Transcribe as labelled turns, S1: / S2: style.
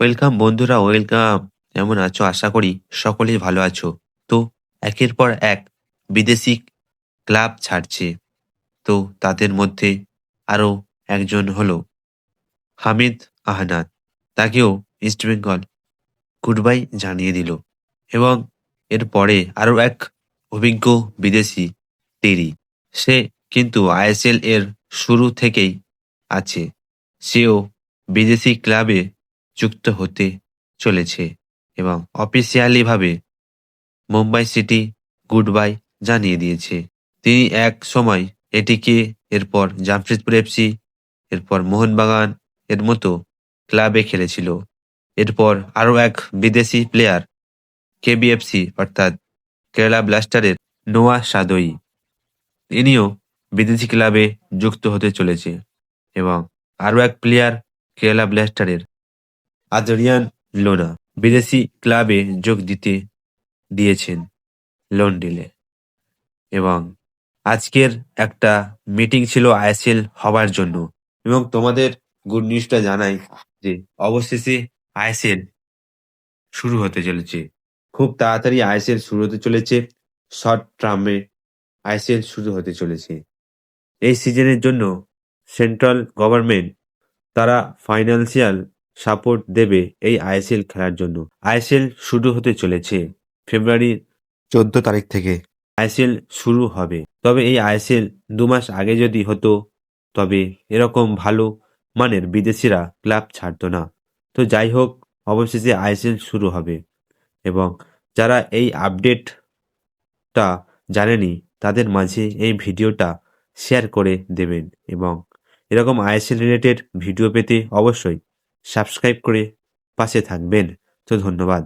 S1: Welcome বন্ধুরা, welcome. কেমন আছো? আশা করি সকলেই ভালো আছো। তো একের পর এক বিদেশি ক্লাব ছাড়ছে। তো তাদের মধ্যে আরো একজন হলো হামিদ আহনাদ। তাকেও ইস্টবেঙ্গল গুড বাই জানিয়ে দিল। এবং এরপরে আরো এক অভিজ্ঞ বিদেশি টেরি। সে কিন্তু আইএসএল এর শুরু থেকেই আছে। সেও বিদেশি ক্লাবে যুক্ত হতে চলেছে এবং অফিসিয়ালি ভাবে মুম্বাই সিটি গুড বাই জানিয়ে দিয়েছে। তিনি এক সময় এটিকে, এরপর জামশেদপুর এফসি, এরপর মোহনবাগান এর মতো ক্লাবে খেলেছিল। এরপর আরো এক বিদেশি প্লেয়ার কেবিএফসি অর্থাৎ কেরালা ব্লাস্টারের নোয়া সাদোয়ী, ইনিও বিদেশি ক্লাবে যুক্ত হতে চলেছে। এবং আরো এক প্লেয়ার কেরালা ব্লাস্টারের আদ্রিয়ান লোনা বিদেশি ক্লাবে যোগ দিতে দিয়েছেন লোন ডিলে। এবং আজকের একটা মিটিং ছিল আইএসএল হবার জন্য। এবং তোমাদের গুড নিউজটা জানাই যে অবশেষে আইএসএল শুরু হতে চলেছে। খুব তাড়াতাড়ি আইএসএল শুরু হতে চলেছে। শর্ট টার্মে আইএসএল শুরু হতে চলেছে। এই সিজনের জন্য সেন্ট্রাল গভর্নমেন্ট তারা ফাইন্যান্সিয়াল সাপোর্ট দেবে এই আইএসএল খেলার জন্য। আইএসএল শুরু হতে চলেছে ফেব্রুয়ারি 14 তারিখ থেকে আইএসএল শুরু হবে। তবে এই আইএসএল 2 মাস আগে যদি হতো তবে এরকম ভালো মানের বিদেশিরা ক্লাব ছাড়তো না। তো যাই হোক, অবশেষে আইএসএল শুরু হবে। এবং যারা এই আপডেটটা জানেনি তাদের মাঝে এই ভিডিওটা শেয়ার করে দেবেন। এবং এরকম আইএসএল রিলেটেড ভিডিও পেতে অবশ্যই সাবস্ক্রাইব করে পাশে থাকবেন। তো ধন্যবাদ।